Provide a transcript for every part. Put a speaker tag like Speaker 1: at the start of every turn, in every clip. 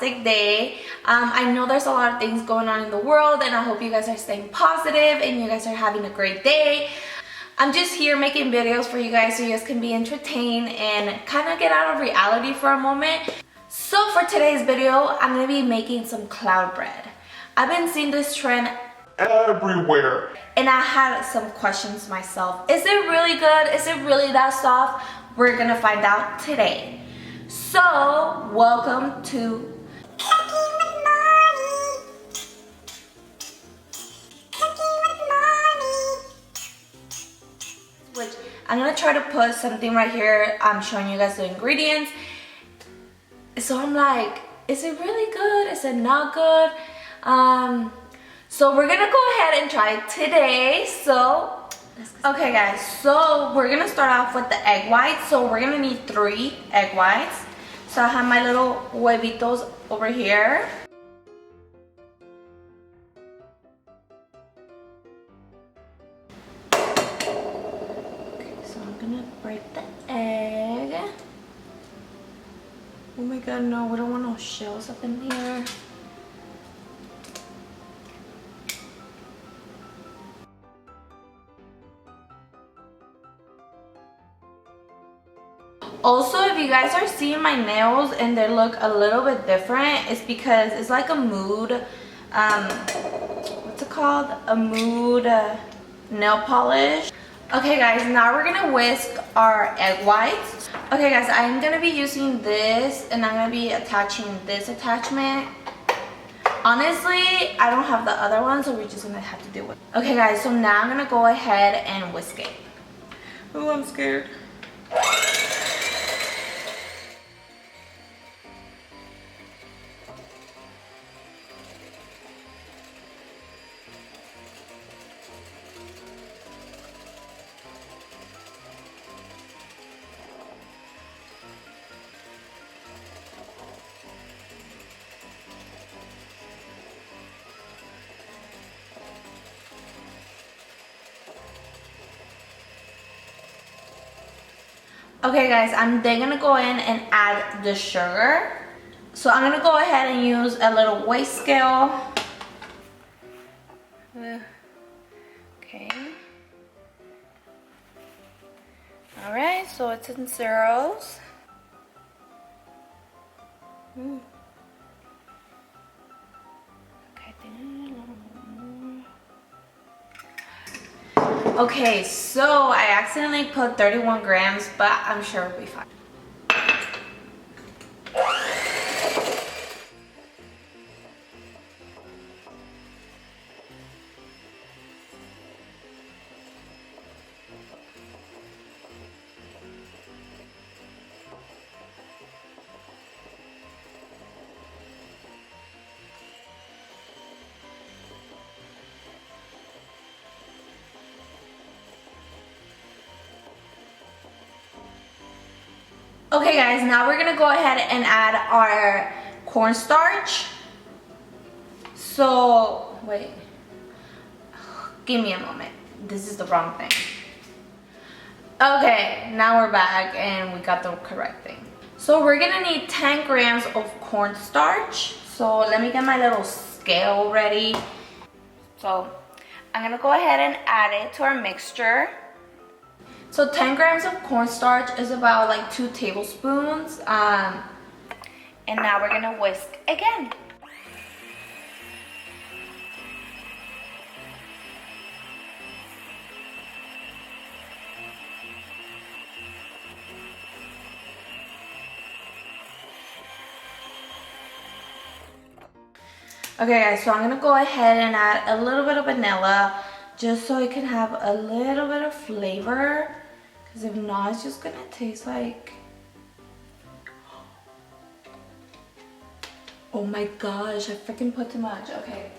Speaker 1: fantastic day. I know there's a lot of things going on in the world, and I hope you guys are staying positive and you guys are having a great day. I'm just here making videos for you guys so you guys can be entertained and kind of get out of reality for a moment. So for today's video, I'm going to be making some cloud bread. I've been seeing this trend everywhere, and I had some questions myself. Is it really good? Is it really that soft? We're gonna find out today. So welcome to Cooking with Mommy. Cooking with Mommy. Which I'm gonna try to put something right here. I'm showing you guys the ingredients. So I'm like, is it really good? Is it not good? So we're gonna go ahead and try it today. So, okay guys, so we're gonna start off with the egg whites. So we're gonna need 3 egg whites. So I have my little huevitos over here. Okay, so I'm gonna break the egg. Oh my god, no, we don't want no shells up in here. Also, if you guys are seeing my nails and they look a little bit different, it's because it's like a mood, what's it called? A mood nail polish. Okay guys, now we're gonna whisk our egg whites. Okay guys, I'm gonna be using this and I'm gonna be attaching this attachment. Honestly, I don't have the other one, so we're just gonna have to do it. Okay guys, so now I'm gonna go ahead and whisk it. Oh, I'm scared. Okay guys, I'm then gonna go in and add the sugar. So I'm gonna go ahead and use a little weight scale. Okay. Alright, so it's in zeros. Okay, a little more. Okay, so I accidentally put 31 grams, but I'm sure it'll be fine. Okay guys, now we're gonna go ahead and add our cornstarch. So, wait, give me a moment. This is the wrong thing. Okay, now we're back and we got the correct thing. So we're gonna need 10 grams of cornstarch. So let me get my little scale ready. So I'm gonna go ahead and add it to our mixture. So 10 grams of cornstarch is about like 2 tablespoons. And now we're gonna whisk again. Okay guys, so I'm gonna go ahead and add a little bit of vanilla just so it can have a little bit of flavor. Because if not, it's just gonna taste like... Oh my gosh, I freaking put too much. Okay.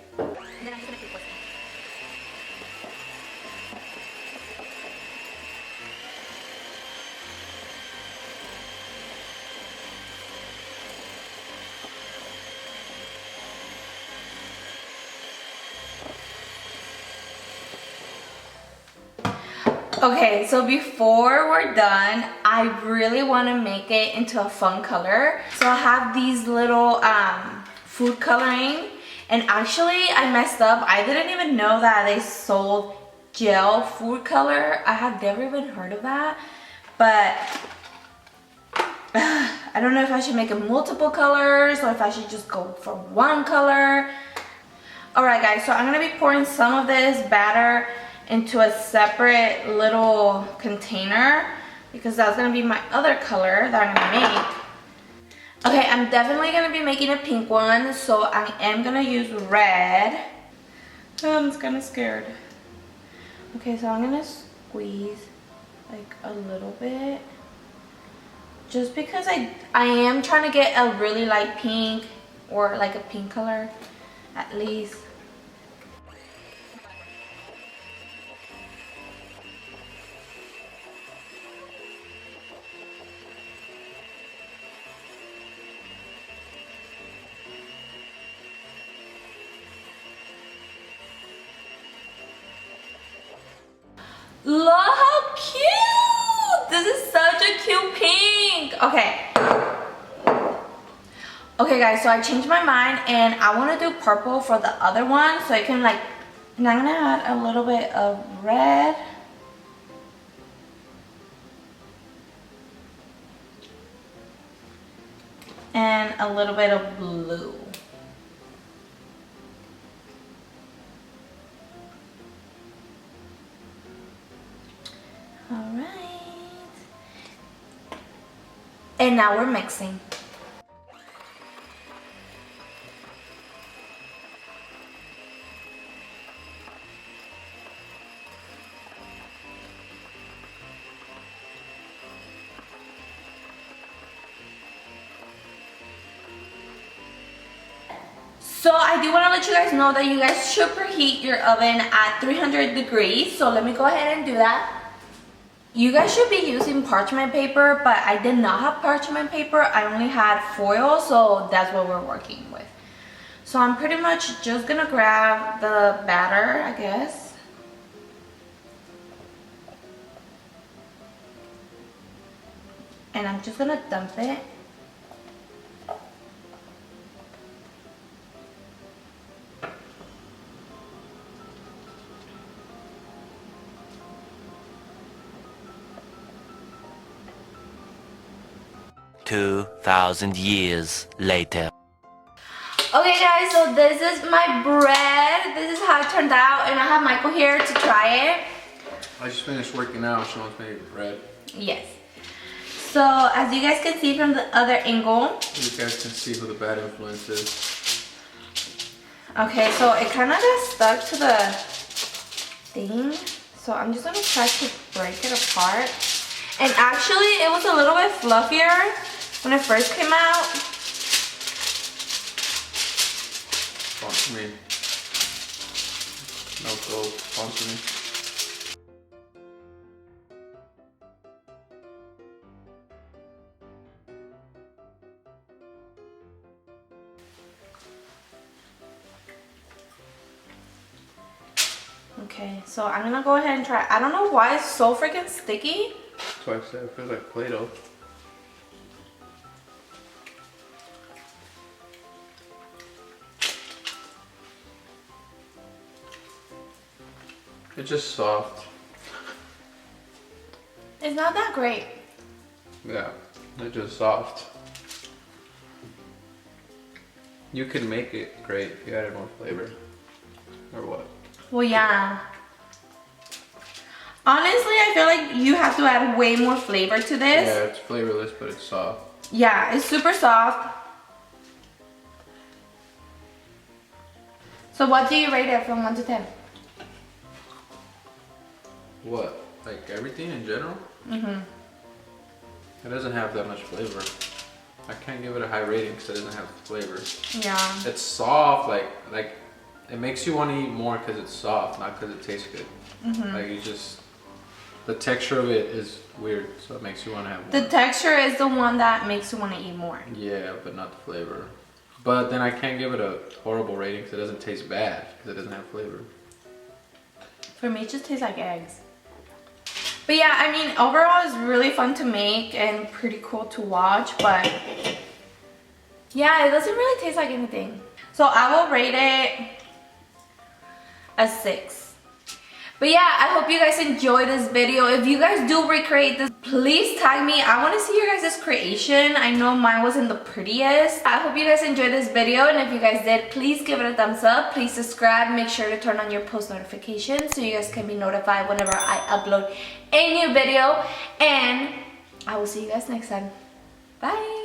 Speaker 1: Okay, so before we're done, I really want to make it into a fun color. So I have these little food coloring. And actually I messed up. I didn't even know that they sold gel food color. I had never even heard of that. But I don't know if I should make it multiple colors or if I should just go for one color. Alright guys, so I'm going to be pouring some of this batter into a separate little container because that's going to be my other color that I'm going to make. Okay, I'm definitely going to be making a pink one, so I am going to use red. I'm kind of scared. Okay, so I'm going to squeeze like a little bit. Just because I am trying to get a really light pink or like a pink color at least. Look how cute! This is such a cute pink. Okay. Okay guys, so I changed my mind and I want to do purple for the other one. So I can like, and I'm going to add a little bit of red. And a little bit of blue. Alright. And now we're mixing. So I do want to let you guys know that you guys should preheat your oven at 300 degrees. So let me go ahead and do that. You guys should be using parchment paper, but I did not have parchment paper. I only had foil, so that's what we're working with. So I'm pretty much just gonna grab the batter, I guess. And I'm just gonna dump it.
Speaker 2: $2,000 years later.
Speaker 1: Okay guys, so this is my bread. This is how it turned out, and I have Michael here to try it.
Speaker 3: I just finished working out. She wants me to make bread.
Speaker 1: Yes. So as you guys can see from the other angle.
Speaker 3: You guys can see who the bad influence is.
Speaker 1: Okay, so it kind of got stuck to the thing. So I'm just going to try to break it apart. And actually it was a little bit fluffier when it first came out.
Speaker 3: Sponsor me. No go, sponsor me.
Speaker 1: Okay, so I'm gonna go ahead and try. I don't know why it's so freaking sticky.
Speaker 3: That's why I said it feels like Play-Doh. It's just soft.
Speaker 1: It's not that great.
Speaker 3: Yeah, it's just soft. You could make it great if you added more flavor. Or what?
Speaker 1: Well, yeah. Honestly, I feel like you have to add way more flavor to this.
Speaker 3: Yeah, it's flavorless, but it's soft.
Speaker 1: Yeah, it's super soft. So what do you rate it from 1 to 10?
Speaker 3: What? Like everything in general?
Speaker 1: Mm-hmm.
Speaker 3: It doesn't have that much flavor. I can't give it a high rating because it doesn't have flavor.
Speaker 1: Yeah.
Speaker 3: It's soft, like it makes you want to eat more because it's soft, not because it tastes good.
Speaker 1: Mm-hmm.
Speaker 3: Like you just, the texture of it is weird, so it makes you want to have more.
Speaker 1: The texture is the one that makes you want to eat more.
Speaker 3: Yeah, but not the flavor. But then I can't give it a horrible rating because it doesn't taste bad because it doesn't have flavor.
Speaker 1: For me, it just tastes like eggs. But yeah, I mean, overall it's really fun to make and pretty cool to watch, but yeah, it doesn't really taste like anything. So I will rate it a 6. But yeah, I hope you guys enjoy this video. If you guys do recreate this, please tag me. I want to see your guys' creation. I know mine wasn't the prettiest. I hope you guys enjoyed this video, and if you guys did, please give it a thumbs up. Please subscribe. Make sure to turn on your post notifications so you guys can be notified whenever I upload a new video. And I will see you guys next time. Bye.